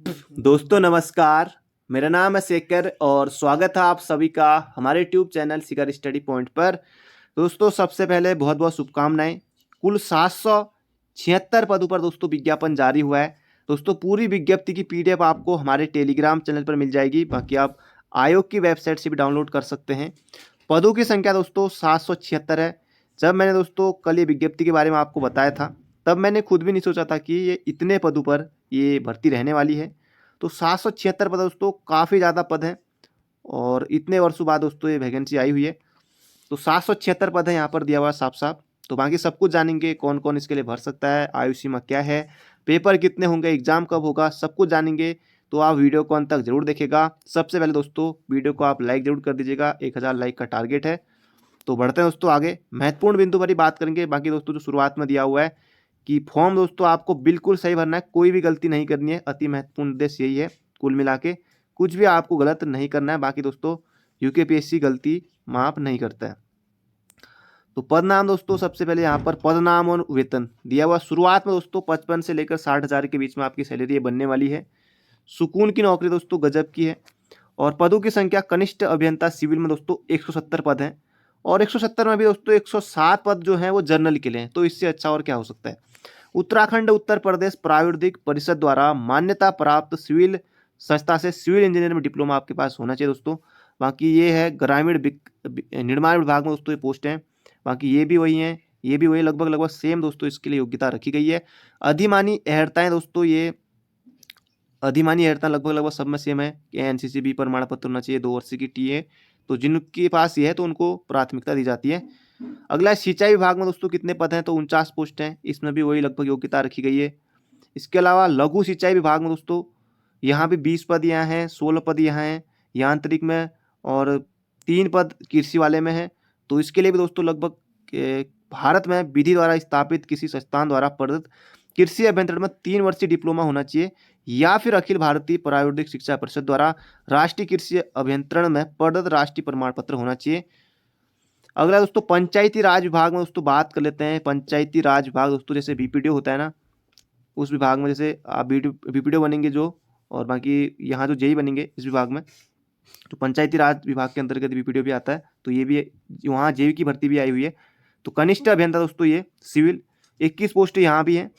दोस्तों नमस्कार। मेरा नाम है शेखर और स्वागत है आप सभी का हमारे ट्यूब चैनल शिखर स्टडी पॉइंट पर। दोस्तों सबसे पहले बहुत बहुत शुभकामनाएं। कुल 776 पदों पर दोस्तों विज्ञापन जारी हुआ है। दोस्तों पूरी विज्ञप्ति की पीडीएफ आपको हमारे टेलीग्राम चैनल पर मिल जाएगी। बाकी आप आयोग की वेबसाइट से भी डाउनलोड कर सकते हैं। पदों की संख्या दोस्तों 776 है। जब मैंने दोस्तों कल ये विज्ञप्ति के बारे में आपको बताया था, तब मैंने खुद भी नहीं सोचा था कि ये इतने पदों पर ये भर्ती रहने वाली है। तो 776 पद दोस्तों काफ़ी ज़्यादा पद हैं और इतने वर्षों बाद दोस्तों ये वैकेंसी आई हुई है। तो 776 पद है यहाँ पर दिया हुआ साफ साफ। तो बाकी सब कुछ जानेंगे, कौन कौन इसके लिए भर सकता है, आयु सीमा क्या है, पेपर कितने होंगे, एग्जाम कब होगा, सब कुछ जानेंगे। तो आप वीडियो को अंत तक जरूर देखेगा। सबसे पहले दोस्तों वीडियो को आप लाइक जरूर कर दीजिएगा, 1000 लाइक का टारगेट है। तो बढ़ते हैं दोस्तों आगे, महत्वपूर्ण बिंदु पर ही बात करेंगे। बाकी दोस्तों जो शुरुआत में दिया हुआ है कि फॉर्म दोस्तों आपको बिल्कुल सही भरना है, कोई भी गलती नहीं करनी है। अति महत्वपूर्ण उद्देश्य यही है। कुल मिला के कुछ भी आपको गलत नहीं करना है। बाकी दोस्तों यूकेपीएससी गलती माफ नहीं करता है। तो पद नाम दोस्तों सबसे पहले यहाँ पर पद नाम और वेतन दिया हुआ। शुरुआत में दोस्तों 55 से लेकर 60,000 के बीच में आपकी सैलरी बनने वाली है। सुकून की नौकरी दोस्तों गजब की है। और पदों की संख्या कनिष्ठ अभियंता सिविल में दोस्तों 170 पद हैं। और 170 में भी दोस्तों 107 पद जो हैं वो जर्नल के लिए हैं। तो इससे अच्छा और क्या हो सकता है। उत्तराखंड उत्तर प्रदेश प्राविधिक परिषद द्वारा मान्यता प्राप्त सिविल संस्था से सिविल इंजीनियर में डिप्लोमा आपके पास होना चाहिए दोस्तों। बाकी ये है ग्रामीण निर्माण विभाग में दोस्तों ये पोस्ट हैं। बाकी ये भी वही हैं, ये भी वही लगभग लगभग सेम दोस्तों इसके लिए योग्यता रखी गई है। अधिमानी अहर्ताएं दोस्तों, ये अधिमानी अहर्ता लगभग लगभग सब में सेम है कि एनसीसीबी प्रमाण पत्र होना चाहिए, 2 वर्ष की टीए। तो जिनके पास ये है तो उनको प्राथमिकता दी जाती है। अगला सिंचाई विभाग में दोस्तों कितने पद हैं, तो 49 पोस्ट हैं। इसमें भी वही लगभग योग्यता रखी गई है। इसके अलावा लघु सिंचाई विभाग में दोस्तों यहाँ भी 20 पद यहाँ हैं, 16 पद यहाँ हैं यांत्रिक में, और 3 पद कृषि वाले में है। तो इसके लिए भी दोस्तों लगभग भारत में विधि द्वारा स्थापित किसी संस्थान द्वारा प्रदत्त कृषि अभियंत्रण में 3 वर्षीय डिप्लोमा होना चाहिए, या फिर अखिल भारतीय प्राविधिक शिक्षा परिषद द्वारा राष्ट्रीय कृषि अभियंत्रण में प्रदत्त राष्ट्रीय प्रमाण पत्र होना चाहिए। अगला दोस्तों पंचायती राज विभाग में दोस्तों बात कर लेते हैं। पंचायती राज विभाग दोस्तों जैसे बीपीडीओ होता है ना, उस विभाग में जैसे आप बीपीडीओ बनेंगे जो, और बाकी यहाँ जो जेई बनेंगे इस विभाग में, तो पंचायती राज विभाग के अंतर्गत बीपीडीओ भी आता है। तो ये भी वहाँ जेई की भर्ती भी आई हुई है। तो कनिष्ठ अभियंता दोस्तों ये सिविल 21 पोस्ट यहाँ भी हैं।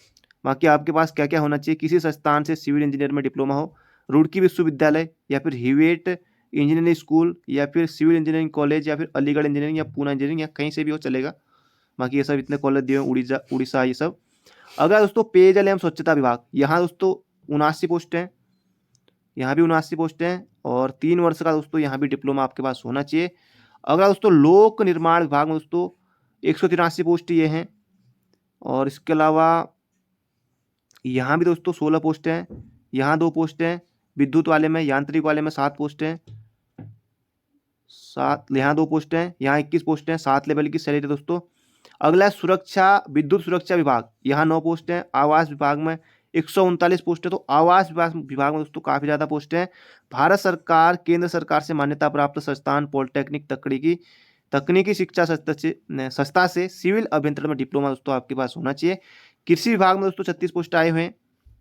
बाकी आपके पास क्या क्या होना चाहिए, किसी संस्थान से सिविल इंजीनियर में डिप्लोमा हो, रुड़की विश्वविद्यालय या फिर हिवेट इंजीनियरिंग स्कूल या फिर सिविल इंजीनियरिंग कॉलेज या फिर अलीगढ़ इंजीनियरिंग या पूना इंजीनियरिंग, या कहीं से भी हो चलेगा। बाकी ये सब इतने कॉलेज दिए हैं, उड़ीसा ये सब। अगला दोस्तों पेयजल एवं स्वच्छता विभाग, यहाँ दोस्तों 79 पोस्ट हैं। यहाँ भी 79 पोस्ट हैं और 3 वर्ष का दोस्तों यहाँ भी डिप्लोमा आपके पास होना चाहिए। अगला दोस्तों लोक निर्माण विभाग में दोस्तों 183 पोस्ट ये हैं। और इसके अलावा यहाँ भी दोस्तों 16 पोस्ट हैं। यहाँ 2 पोस्ट हैं। विद्युत वाले में, यांत्रिक वाले में 7 पोस्ट हैं। 7 यहाँ 2 पोस्ट हैं। यहाँ 21 पोस्ट हैं। 7 लेवल की सैलरी दोस्तों। अगला है सुरक्षा विद्युत सुरक्षा विभाग, यहाँ 9 पोस्ट हैं। आवास विभाग में 139 पोस्ट है। तो आवास विभाग में दोस्तों काफ़ी ज़्यादा पोस्ट हैं। भारत सरकार केंद्र सरकार से मान्यता प्राप्त संस्थान पॉलिटेक्निक तकनीकी शिक्षा संस्था से सिविल अभियंत्रण में डिप्लोमा दोस्तों आपके पास होना चाहिए। कृषि विभाग में दोस्तों 36 पोस्ट आए हुए हैं।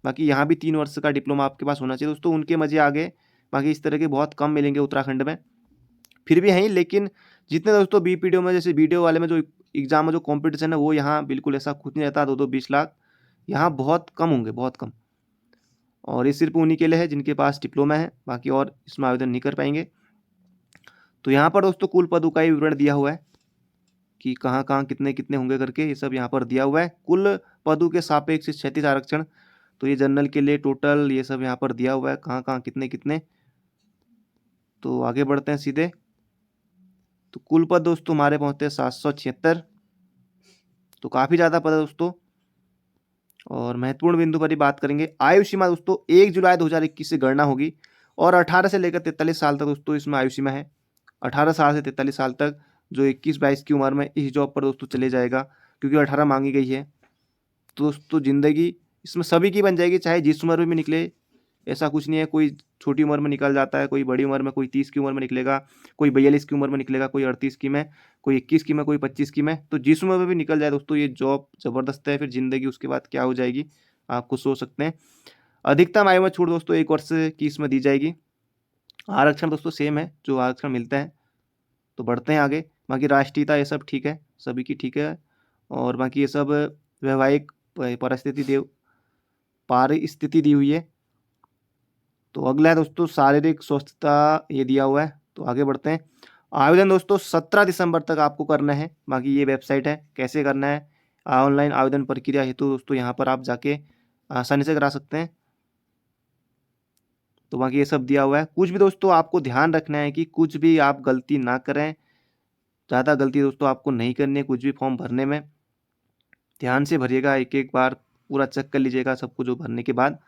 बाकी यहाँ भी 3 वर्ष का डिप्लोमा आपके पास होना चाहिए दोस्तों। उनके मजे आगे, बाकी इस तरह के बहुत कम मिलेंगे उत्तराखंड में, फिर भी हैं। लेकिन जितने दोस्तों बीपीडीओ में, जैसे वीडियो वाले में जो एग्जाम में जो कंपटीशन है, वो यहाँ बिल्कुल ऐसा कुछ नहीं रहता। 2-2 20 लाख यहाँ बहुत कम होंगे, बहुत कम। और ये सिर्फ उन्हीं के लिए है जिनके पास डिप्लोमा है, बाकी और इसमें आवेदन नहीं कर पाएंगे। तो यहाँ पर दोस्तों कुल पदों का ही विवरण दिया हुआ है कि कहाँ कहाँ कितने कितने होंगे करके, ये सब यहाँ पर दिया हुआ है। कुल पदों के सापेक्ष 36 आरक्षण, तो ये जनरल के लिए टोटल ये सब यहाँ पर दिया हुआ है कहाँ कहाँ कितने कितने। तो आगे बढ़ते हैं सीधे। तो कुल पद दोस्तों हमारे पहुँचते हैं 776। तो काफ़ी ज़्यादा पद है दोस्तों। और महत्वपूर्ण बिंदु पर ही बात करेंगे। आयु सीमा दोस्तों 1 जुलाई 2021 से गणना होगी और 18 से लेकर 43 साल तक दोस्तों इसमें आयु सीमा है। 18 साल से 43 साल तक जो 21-22 की उम्र में इस जॉब पर दोस्तों चले जाएगा, क्योंकि 18 मांगी गई है। तो दोस्तों ज़िंदगी इसमें सभी की बन जाएगी, चाहे जिस उम्र में भी निकले। ऐसा कुछ नहीं है कोई छोटी उम्र में निकल जाता है, कोई बड़ी उम्र में, कोई 30 की उम्र में निकलेगा, कोई 42 की उम्र में निकलेगा, कोई 38 की में, कोई 21 की में, कोई 25 की में। तो जिस उम्र में भी निकल जाए दोस्तों ये जॉब ज़बरदस्त है। फिर ज़िंदगी उसके बाद क्या हो जाएगी आप खुद सोच सकते हैं। अधिकतम आयु में छूट दोस्तों 1 वर्ष की इसमें दी जाएगी। आरक्षण दोस्तों सेम है जो आरक्षण मिलता है। तो बढ़ते हैं आगे। बाकी राष्ट्रीयता ये सब ठीक है, सभी की ठीक है। और बाकी ये सब वैवाहिक परिस्थिति दी हुई है। तो अगला है दोस्तों शारीरिक स्वस्थता, ये दिया हुआ है। तो आगे बढ़ते हैं। आवेदन दोस्तों 17 दिसंबर तक आपको करना है। बाकी ये वेबसाइट है, कैसे करना है ऑनलाइन आवेदन प्रक्रिया हेतु दोस्तों यहाँ पर आप जाके आसानी से करा सकते हैं। तो बाकी ये सब दिया हुआ है। कुछ भी दोस्तों आपको ध्यान रखना है कि कुछ भी आप गलती ना करें। ज़्यादा गलती दोस्तों आपको नहीं करनी है कुछ भी फॉर्म भरने में। ध्यान से भरिएगा, एक एक बार पूरा चेक कर लीजिएगा सब कुछ भरने के बाद,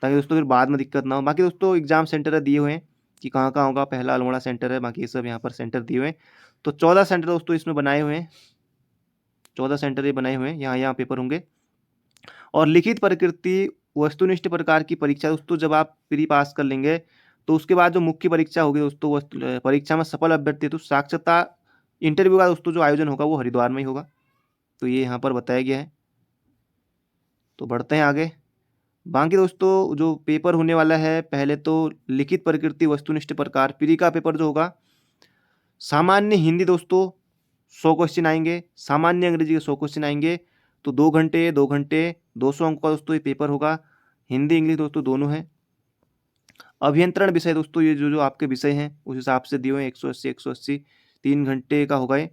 ताकि दोस्तों फिर बाद में दिक्कत ना हो। बाकी दोस्तों एग्जाम सेंटर दिए हुए हैं कि कहाँ कहाँ होगा। पहला अल्मोड़ा सेंटर है, बाकी ये सब यहाँ पर सेंटर दिए हुए हैं। तो 14 सेंटर दोस्तों इसमें बनाए हुए हैं, 14 सेंटर ये बनाए हुए हैं। यहाँ पेपर होंगे। और लिखित प्रकृति वस्तुनिष्ठ प्रकार की परीक्षा दोस्तों जब आप प्री पास कर लेंगे तो उसके बाद जो मुख्य परीक्षा होगी दोस्तों, परीक्षा में सफल अभ्यर्थी तो साक्षरता इंटरव्यू का दोस्तों जो आयोजन होगा वो हरिद्वार में ही होगा। तो ये यहाँ पर बताया गया है। तो बढ़ते हैं आगे। बाकी दोस्तों जो पेपर होने वाला है, पहले तो लिखित प्रकृति वस्तुनिष्ठ प्रकार प्री का पेपर जो होगा, सामान्य हिंदी दोस्तों 100 क्वेश्चन आएंगे, सामान्य अंग्रेजी के 100 क्वेश्चन आएंगे। तो 2 घंटे 2 घंटे 200 अंक का दोस्तों ये पेपर होगा। हिंदी इंग्लिश दोस्तों दोनों है। अभियंत्रण विषय दोस्तों ये जो आपके विषय हैं उस हिसाब से दिए हुए हैं। 180 3 घंटे का होगा ये।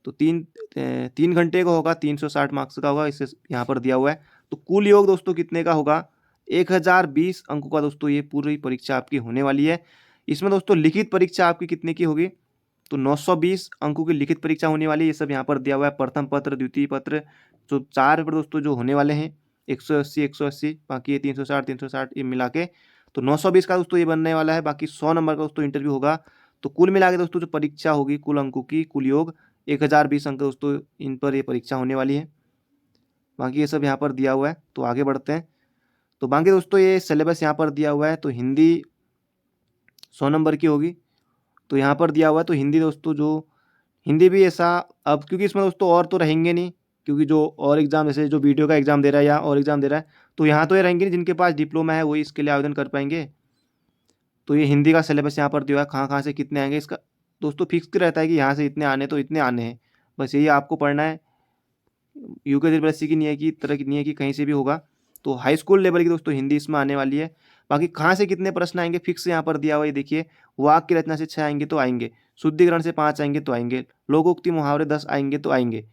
तो तीन घंटे का होगा, 360 मार्क्स का होगा, इसे यहाँ पर दिया हुआ है। तो कुल योग दोस्तों कितने का होगा, 1020 अंकों का दोस्तों ये पूरी परीक्षा आपकी होने वाली है। इसमें दोस्तों लिखित परीक्षा आपकी कितने की होगी, तो 920 अंकों की लिखित परीक्षा होने वाली है। ये सब यहाँ पर दिया हुआ है। प्रथम पत्र, द्वितीय पत्र, जो 4 पेपर दोस्तों जो होने वाले हैं 180 बाकी ये 360 ये मिला के तो 920 का दोस्तों ये बनने वाला है। बाकी 100 नंबर का दोस्तों इंटरव्यू होगा। तो कुल मिला के दोस्तों जो परीक्षा होगी कुल अंकों की, कुल योग 1020 अंक दोस्तों इन पर ये परीक्षा होने वाली है। बाकी ये सब यहाँ पर दिया हुआ है। तो आगे बढ़ते हैं। तो बाकी दोस्तों ये सिलेबस यहाँ पर दिया हुआ है। तो हिंदी 100 नंबर की होगी, तो यहाँ पर दिया हुआ है। तो हिंदी दोस्तों जो हिंदी भी ऐसा, अब क्योंकि इसमें दोस्तों और तो रहेंगे नहीं, क्योंकि जो और एग्जाम जैसे जो वीडियो का एग्जाम दे रहा है या और एग्जाम दे रहा है, तो यहाँ तो ये रहेंगे नहीं। जिनके पास डिप्लोमा है वही इसके लिए आवेदन कर पाएंगे। तो ये हिंदी का सिलेबस यहाँ पर दिया हुआ है, कहाँ कहाँ से कितने आएंगे इसका दोस्तों फिक्स रहता है कि यहाँ से इतने आने तो इतने आने हैं, बस यही आपको पढ़ना है। यूके ट्रिपल एससी की नहीं है कि तरह की नहीं है कि कहीं से भी होगा। तो हाई स्कूल लेवल की दोस्तों हिंदी इसमें आने वाली है। बाकी कहाँ से कितने प्रश्न आएंगे फिक्स यहाँ पर दिया हुआ है। देखिए, वाक्य की रचना से 6 आएंगे तो आएंगे, शुद्धिकरण से 5 आएंगे तो आएंगे, लोकोक्ति मुहावरे 10 आएंगे तो आएंगे,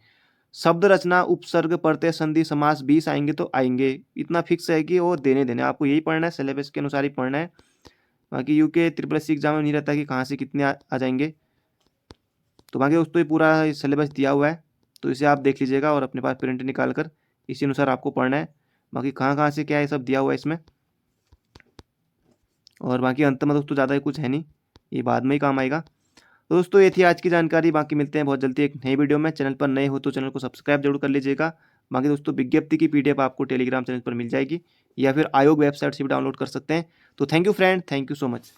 शब्द रचना उपसर्ग प्रत्यय संधि समास 20 आएंगे तो आएंगे। इतना फिक्स है कि वो देने देने आपको यही पढ़ना है, सिलेबस के अनुसार ही पढ़ना है। बाकी यूके ट्रिपल एससी एग्जाम में नहीं रहता कि कहाँ से कितने आ जाएंगे। तो बाकी दोस्तों ये पूरा सिलेबस दिया हुआ है, तो इसे आप देख लीजिएगा और अपने पास प्रिंट निकाल कर इसी अनुसार आपको पढ़ना है। बाकी कहाँ कहाँ से क्या है सब दिया हुआ है इसमें। और बाकी अंत में दोस्तों ज़्यादा कुछ है नहीं, ये बाद में ही काम आएगा। तो दोस्तों ये थी आज की जानकारी। बाकी मिलते हैं बहुत जल्दी एक नई वीडियो में। चैनल पर नए हो तो चैनल को सब्सक्राइब जरूर कर लीजिएगा। बाकी दोस्तों विज्ञप्ति की PDF आपको टेलीग्राम चैनल पर मिल जाएगी, या फिर आयोग वेबसाइट से भी डाउनलोड कर सकते हैं। तो thank you friend, thank you so much.